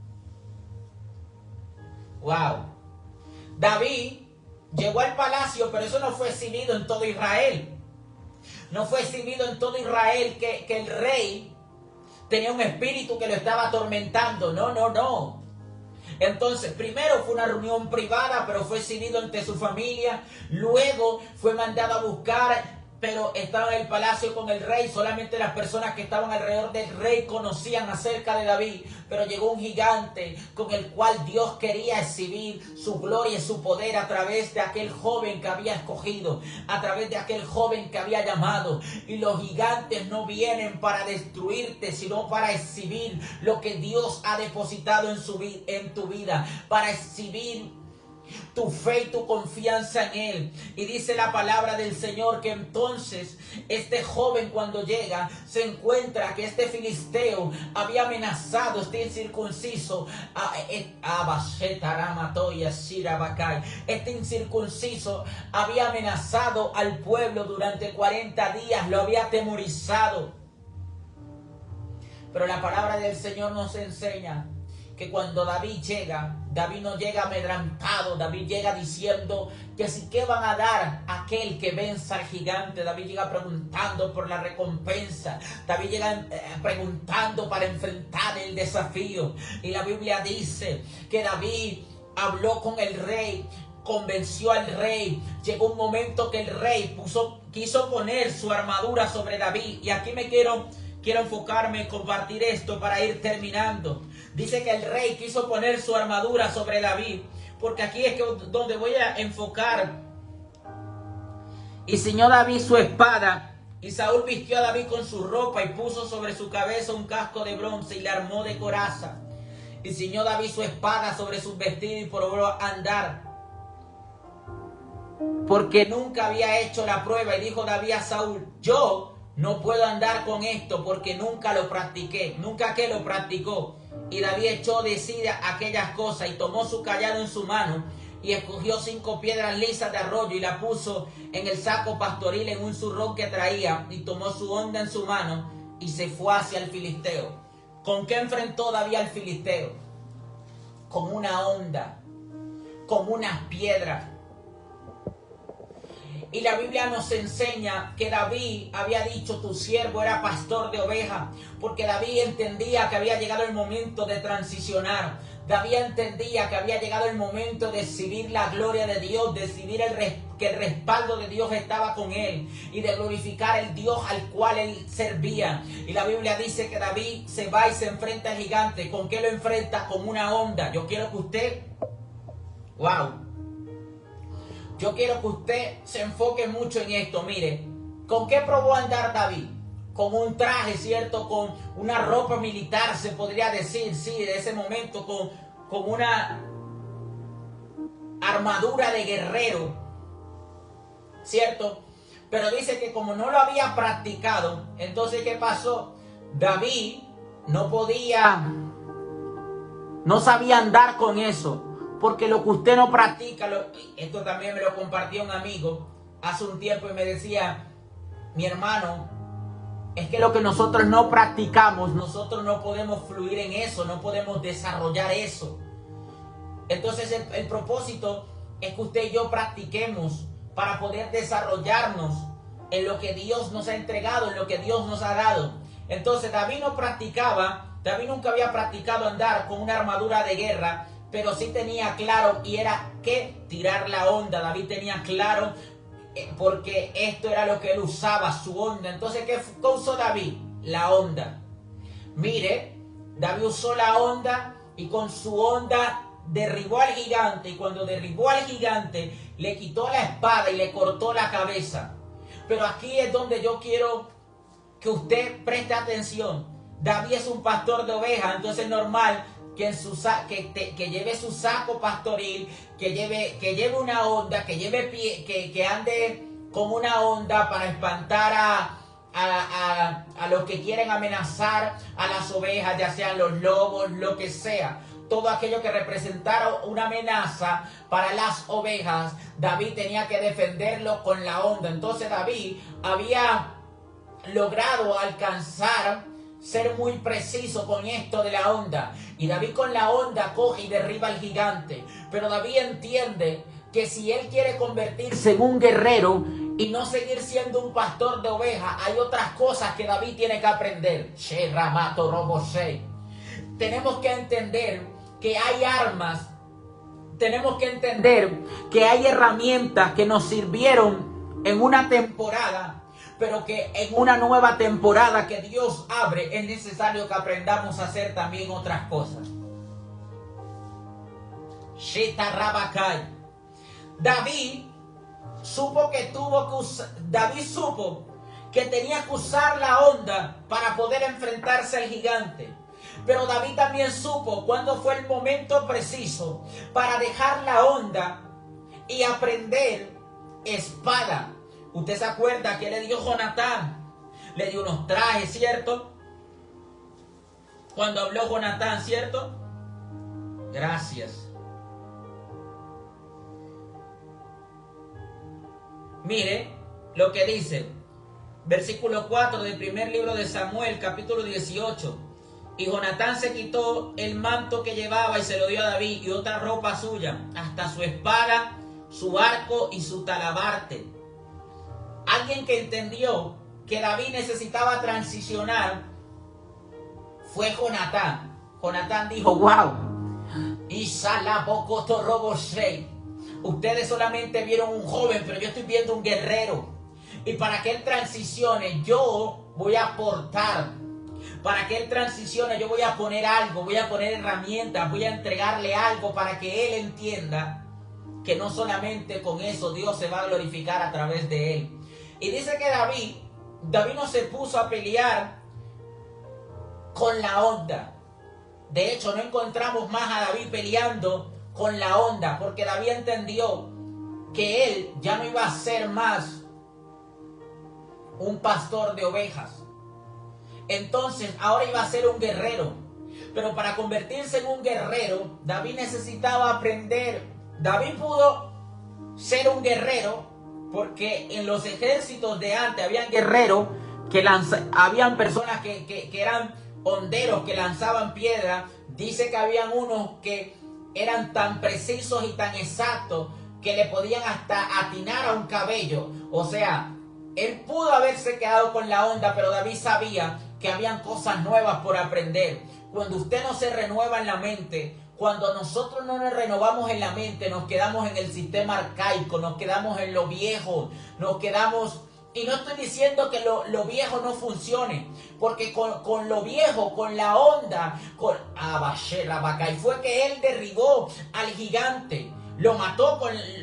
Speaker 1: ¡Wow! David llegó al palacio, pero eso no fue exhibido en todo Israel. No fue exhibido en todo Israel que el rey tenía un espíritu que lo estaba atormentando. No. Entonces, primero fue una reunión privada, pero fue exhibido ante su familia. Luego fue mandado a buscar, pero estaba en el palacio con el rey. Solamente las personas que estaban alrededor del rey conocían acerca de David. Pero llegó un gigante con el cual Dios quería exhibir su gloria y su poder a través de aquel joven que había escogido, a través de aquel joven que había llamado. Y los gigantes no vienen para destruirte, sino para exhibir lo que Dios ha depositado en tu vida, para exhibir tu fe y tu confianza en Él. Y dice la palabra del Señor que entonces este joven, cuando llega, se encuentra que este filisteo había amenazado, este incircunciso, este incircunciso había amenazado al pueblo durante 40 días, lo había atemorizado. Pero la palabra del Señor nos enseña que cuando David llega, David no llega amedrantado, David llega diciendo que si qué van a dar a aquel que venza al gigante. David llega preguntando por la recompensa, David llega preguntando para enfrentar el desafío. Y la Biblia dice que David habló con el rey, convenció al rey. Llegó un momento que el rey quiso poner su armadura sobre David. Y aquí quiero enfocarme y compartir esto para ir terminando. Dice que el rey quiso poner su armadura sobre David, porque aquí es donde voy a enfocar. Y ciñó David su espada, y Saúl vistió a David con su ropa y puso sobre su cabeza un casco de bronce y le armó de coraza. Y ciñó David su espada sobre sus vestidos y probó a andar, porque nunca había hecho la prueba. Y dijo David a Saúl: yo no puedo andar con esto porque nunca lo practiqué. Nunca que lo practicó. Y David echó de sí aquellas cosas y tomó su cayado en su mano y escogió 5 piedras lisas de arroyo y la puso en el saco pastoril en un zurrón que traía, y tomó su honda en su mano y se fue hacia el filisteo. ¿Con qué enfrentó David al filisteo? Con una honda, con unas piedras. Y la Biblia nos enseña que David había dicho: tu siervo era pastor de ovejas, porque David entendía que había llegado el momento de transicionar. David entendía que había llegado el momento de recibir la gloria de Dios, de recibir que el respaldo de Dios estaba con él y de glorificar el Dios al cual él servía. Y la Biblia dice que David se va y se enfrenta al gigante. ¿Con qué lo enfrenta? Con una honda. Yo quiero que usted... ¡Wow! Yo quiero que usted se enfoque mucho en esto. Mire, ¿con qué probó a andar David? Con un traje, ¿cierto? Con una ropa militar, se podría decir, sí, de ese momento, con una armadura de guerrero, ¿cierto? Pero dice que como no lo había practicado, entonces ¿qué pasó? David no sabía andar con eso. Porque lo que usted no practica, esto también me lo compartió un amigo hace un tiempo y me decía: mi hermano, es que lo que nosotros no practicamos, nosotros no podemos fluir en eso, no podemos desarrollar eso. Entonces el propósito es que usted y yo practiquemos para poder desarrollarnos en lo que Dios nos ha entregado, en lo que Dios nos ha dado. Entonces David nunca había practicado andar con una armadura de guerra, pero sí tenía claro, y era que tirar la honda. David tenía claro, porque esto era lo que él usaba, su honda. Entonces, ¿qué usó David? La honda. Mire, David usó la honda y con su honda derribó al gigante. Y cuando derribó al gigante, le quitó la espada y le cortó la cabeza. Pero aquí es donde yo quiero que usted preste atención. David es un pastor de ovejas, entonces es normal que lleve su saco pastoril, que lleve una honda, que ande con una honda para espantar a los que quieren amenazar a las ovejas, ya sean los lobos, lo que sea. Todo aquello que representara una amenaza para las ovejas, David tenía que defenderlo con la honda. Entonces David había logrado alcanzar, ser muy preciso con esto de la honda. Y David con la honda coge y derriba al gigante. Pero David entiende que si él quiere convertirse en un guerrero y no seguir siendo un pastor de ovejas, hay otras cosas que David tiene que aprender. Tenemos que entender que hay armas, tenemos que entender que hay herramientas que nos sirvieron en una temporada, pero que en una nueva temporada que Dios abre es necesario que aprendamos a hacer también otras cosas. David supo que tenía que usar la honda para poder enfrentarse al gigante. Pero David también supo cuándo fue el momento preciso para dejar la onda y aprender espada. Usted se acuerda que le dio Jonatán, le dio unos trajes, ¿cierto? Cuando habló Jonatán, ¿cierto? Gracias. Mire lo que dice, versículo 4 del primer libro de Samuel, capítulo 18. Y Jonatán se quitó el manto que llevaba y se lo dio a David y otra ropa suya, hasta su espada, su arco y su talabarte. Alguien que entendió que David necesitaba transicionar fue Jonatán. Jonatán dijo, wow, ustedes solamente vieron un joven, pero yo estoy viendo un guerrero. Y para que él transicione, yo voy a aportar. Para que él transicione, yo voy a poner algo, voy a poner herramientas, voy a entregarle algo para que él entienda que no solamente con eso Dios se va a glorificar a través de él. Y dice que David no se puso a pelear con la onda. De hecho, no encontramos más a David peleando con la onda, porque David entendió que él ya no iba a ser más un pastor de ovejas. Entonces ahora iba a ser un guerrero. Pero para convertirse en un guerrero, David necesitaba aprender. David pudo ser un guerrero porque en los ejércitos de antes habían guerreros que habían personas que eran honderos, que lanzaban piedra. Dice que habían unos que eran tan precisos y tan exactos que le podían hasta atinar a un cabello. O sea, él pudo haberse quedado con la onda, pero David sabía que habían cosas nuevas por aprender. Cuando usted no se renueva en la mente, cuando nosotros no nos renovamos en la mente, nos quedamos en el sistema arcaico, nos quedamos en lo viejo, nos quedamos... Y no estoy diciendo que lo viejo no funcione, porque con lo viejo, con la onda, y fue que él derribó al gigante. Lo mató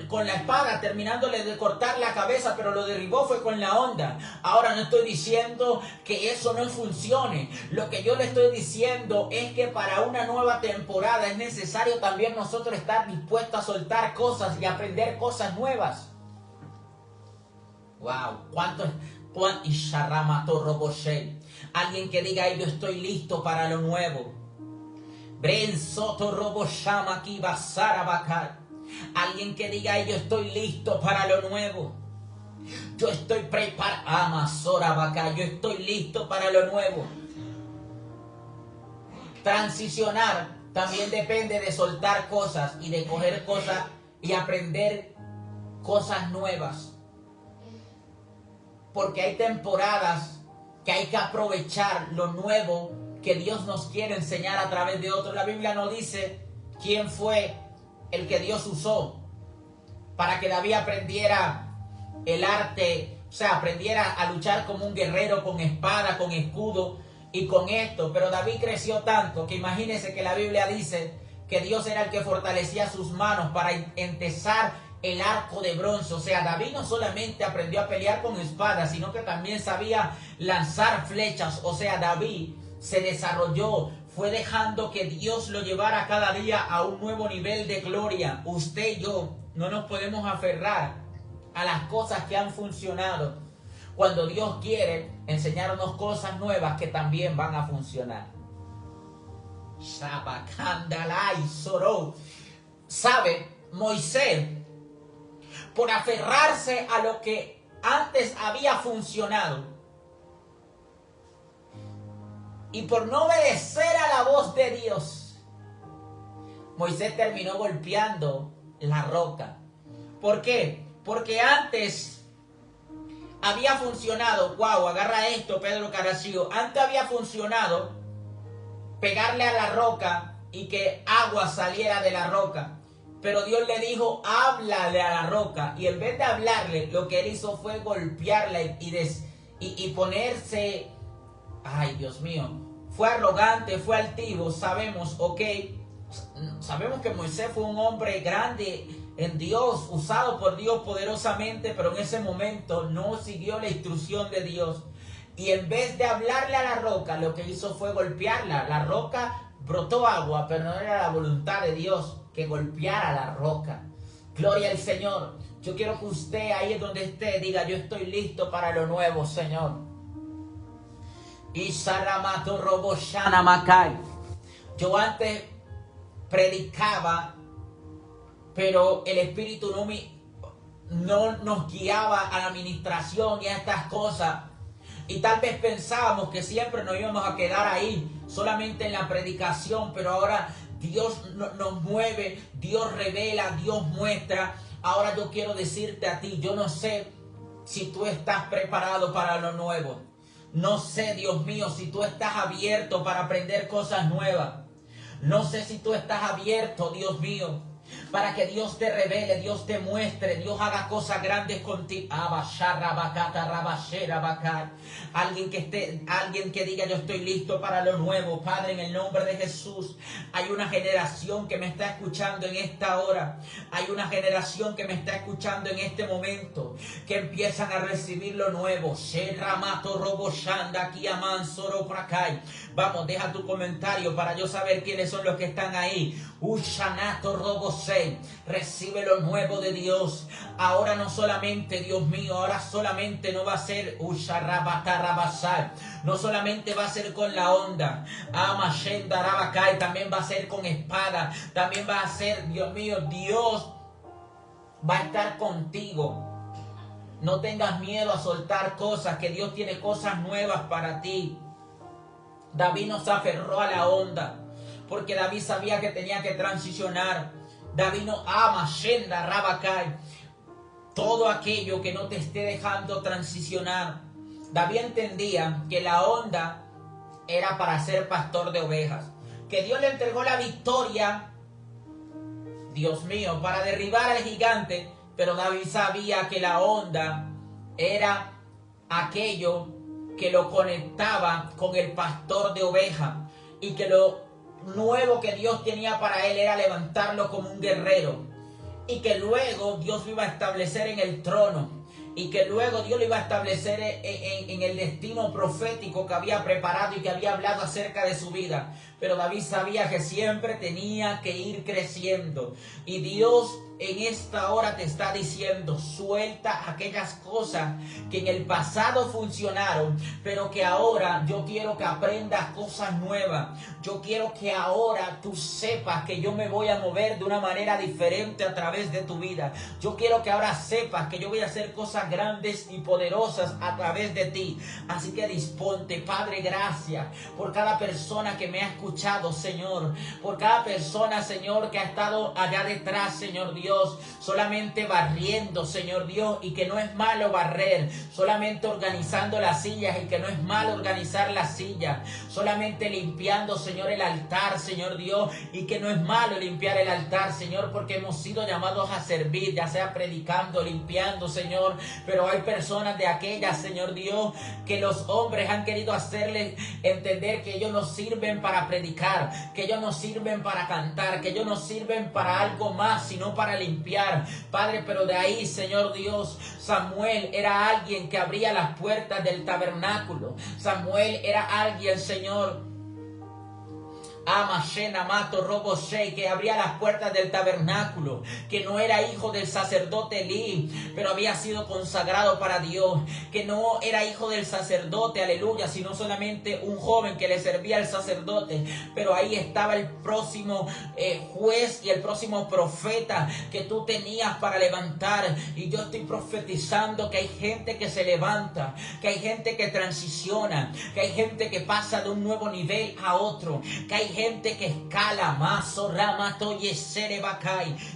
Speaker 1: con la espada, terminándole de cortar la cabeza, pero lo derribó fue con la onda. Ahora no estoy diciendo que eso no funcione. Lo que yo le estoy diciendo es que para una nueva temporada es necesario también nosotros estar dispuestos a soltar cosas y aprender cosas nuevas. Wow, alguien que diga, yo estoy listo para lo nuevo. Alguien que diga, yo estoy listo para lo nuevo. Yo estoy preparado. Yo estoy listo para lo nuevo. Transicionar también depende de soltar cosas y de coger cosas y aprender cosas nuevas. Porque hay temporadas que hay que aprovechar lo nuevo que Dios nos quiere enseñar a través de otros. La Biblia no dice quién fue el que Dios usó para que David aprendiera el arte, o sea, aprendiera a luchar como un guerrero con espada, con escudo y con esto. Pero David creció tanto que imagínense que la Biblia dice que Dios era el que fortalecía sus manos para entesar el arco de bronce. O sea, David no solamente aprendió a pelear con espadas, sino que también sabía lanzar flechas. O sea, David se desarrolló, fue dejando que Dios lo llevara cada día a un nuevo nivel de gloria. Usted y yo no nos podemos aferrar a las cosas que han funcionado cuando Dios quiere enseñarnos cosas nuevas que también van a funcionar. ¿Sabe? Moisés, por aferrarse a lo que antes había funcionado y por no obedecer a la voz de Dios, Moisés terminó golpeando la roca. ¿Por qué? Porque antes había funcionado, agarra esto, Pedro Caraccio, antes había funcionado pegarle a la roca y que agua saliera de la roca. Pero Dios le dijo, háblale a la roca. Y en vez de hablarle, lo que él hizo fue golpearla y ponerse... Ay, Dios mío. Fue arrogante, fue altivo. Sabemos que Moisés fue un hombre grande en Dios, usado por Dios poderosamente, pero en ese momento no siguió la instrucción de Dios. Y en vez de hablarle a la roca, lo que hizo fue golpearla. La roca brotó agua, pero no era la voluntad de Dios que golpeara la roca. Gloria al Señor. Yo quiero que usted, ahí donde esté, diga: yo estoy listo para lo nuevo, Señor. Yo antes predicaba, pero el Espíritu no nos guiaba a la administración y a estas cosas. Y tal vez pensábamos que siempre nos íbamos a quedar ahí, solamente en la predicación, pero ahora Dios nos mueve, Dios revela, Dios muestra. Ahora yo quiero decirte a ti, yo no sé si tú estás preparado para lo nuevo. No sé, Dios mío, si tú estás abierto para aprender cosas nuevas. No sé si tú estás abierto, Dios mío, para que Dios te revele, Dios te muestre, Dios haga cosas grandes contigo. Alguien que diga: yo estoy listo para lo nuevo. Padre, en el nombre de Jesús, hay una generación que me está escuchando en esta hora. Hay una generación que me está escuchando en este momento, que empiezan a recibir lo nuevo. Vamos, deja tu comentario para yo saber quiénes son los que están ahí. Recibe lo nuevo de Dios. Ahora no solamente, Dios mío, ahora solamente no va a ser no solamente va a ser con la onda, también va a ser con espada, también va a ser, Dios mío, Dios va a estar contigo. No tengas miedo a soltar cosas, que Dios tiene cosas nuevas para ti. David no se aferró a la onda, porque David sabía que tenía que transicionar. David no ama Shenda Rabakai, todo aquello que no te esté dejando transicionar. David entendía que la onda era para ser pastor de ovejas, que Dios le entregó la victoria, Dios mío, para derribar al gigante, pero David sabía que la onda era aquello que lo conectaba con el pastor de ovejas, y que lo nuevo que Dios tenía para él era levantarlo como un guerrero, y que luego Dios lo iba a establecer en el trono, y que luego Dios lo iba a establecer en el destino profético que había preparado y que había hablado acerca de su vida. Pero David sabía que siempre tenía que ir creciendo, y Dios en esta hora te está diciendo: suelta aquellas cosas que en el pasado funcionaron, pero que ahora yo quiero que aprendas cosas nuevas. Yo quiero que ahora tú sepas que yo me voy a mover de una manera diferente a través de tu vida. Yo quiero que ahora sepas que yo voy a hacer cosas grandes y poderosas a través de ti. Así que disponte. Padre, gracias por cada persona que me ha escuchado, Señor, por cada persona, Señor, que ha estado allá detrás, Señor Dios, solamente barriendo, Señor Dios, y que no es malo barrer, solamente organizando las sillas, y que no es malo organizar las sillas, solamente limpiando, Señor, el altar, Señor Dios, y que no es malo limpiar el altar, Señor, porque hemos sido llamados a servir, ya sea predicando, limpiando, Señor. Pero hay personas de aquellas, Señor Dios, que los hombres han querido hacerles entender que ellos no sirven para predicar, que ellos no sirven para cantar, que ellos no sirven para algo más, sino para limpiar, Padre. Pero de ahí, Señor Dios, Samuel era alguien que abría las puertas del tabernáculo. Samuel era alguien, Señor, que abría las puertas del tabernáculo, que no era hijo del sacerdote Elí, pero había sido consagrado para Dios, que no era hijo del sacerdote, aleluya, sino solamente un joven que le servía al sacerdote. Pero ahí estaba el próximo juez y el próximo profeta que tú tenías para levantar. Y yo estoy profetizando que hay gente que se levanta, que hay gente que transiciona, que hay gente que pasa de un nuevo nivel a otro, que hay gente que escala más.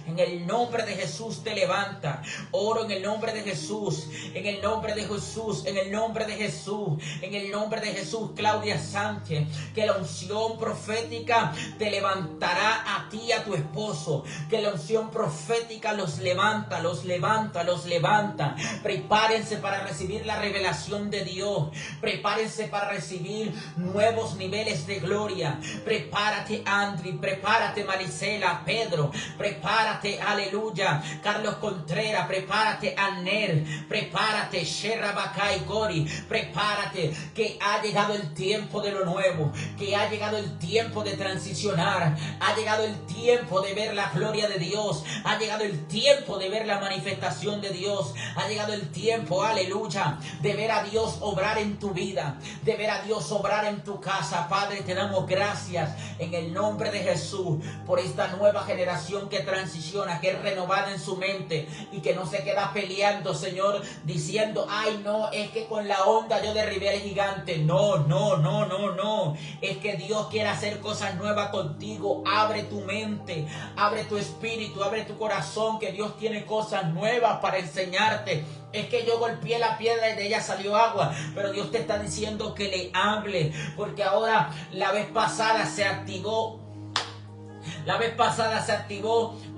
Speaker 1: En el nombre de Jesús te levanta. Oro en el nombre de Jesús, en el nombre de Jesús, en el nombre de Jesús, en el nombre de Jesús. Claudia Sánchez, que la unción profética te levantará a ti y a tu esposo, que la unción profética los levanta, los levanta, los levanta. Prepárense para recibir la revelación de Dios, prepárense para recibir nuevos niveles de gloria, prepárense Prepárate, Andri, prepárate, Marisela, Pedro, prepárate, aleluya, Carlos Contreras, prepárate, Anner, prepárate, Sherrabakai Gori, prepárate, que ha llegado el tiempo de lo nuevo, que ha llegado el tiempo de transicionar, ha llegado el tiempo de ver la gloria de Dios, ha llegado el tiempo de ver la manifestación de Dios, ha llegado el tiempo, aleluya, de ver a Dios obrar en tu vida, de ver a Dios obrar en tu casa. Padre, te damos gracias en el nombre de Jesús por esta nueva generación que transiciona, que es renovada en su mente y que no se queda peleando, Señor, diciendo, ay no, es que con la onda yo derribé al gigante. No, no, no, no, no. Es que Dios quiere hacer cosas nuevas contigo. Abre tu mente, abre tu espíritu, abre tu corazón, que Dios tiene cosas nuevas para enseñarte. Es que yo golpeé la piedra y de ella salió agua, pero Dios te está diciendo que le hable, porque ahora la vez pasada se activó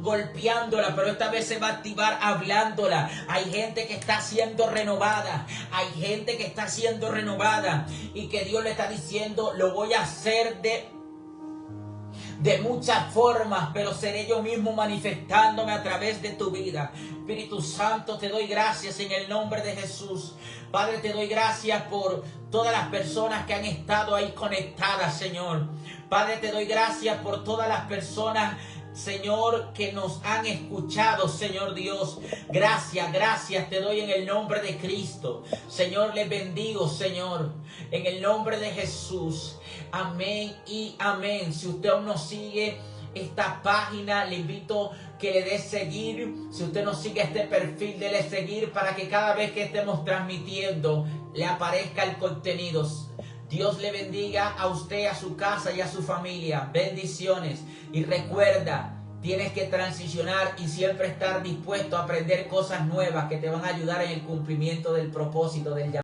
Speaker 1: golpeándola, pero esta vez se va a activar hablándola. Hay gente que está siendo renovada. Hay gente que está siendo renovada. Y que Dios le está diciendo, lo voy a hacer de muchas formas, pero seré yo mismo manifestándome a través de tu vida. Espíritu Santo, te doy gracias en el nombre de Jesús. Padre, te doy gracias por todas las personas que han estado ahí conectadas, Señor. Padre, te doy gracias por todas las personas, Señor, que nos han escuchado, Señor Dios. Gracias, gracias te doy en el nombre de Cristo. Señor, les bendigo, Señor, en el nombre de Jesús. Amén y amén. Si usted aún no sigue esta página, le invito que le dé seguir. Si usted no sigue este perfil, dele seguir para que cada vez que estemos transmitiendo le aparezca el contenido. Dios le bendiga a usted, a su casa y a su familia. Bendiciones. Y recuerda, tienes que transicionar y siempre estar dispuesto a aprender cosas nuevas que te van a ayudar en el cumplimiento del propósito del llamado.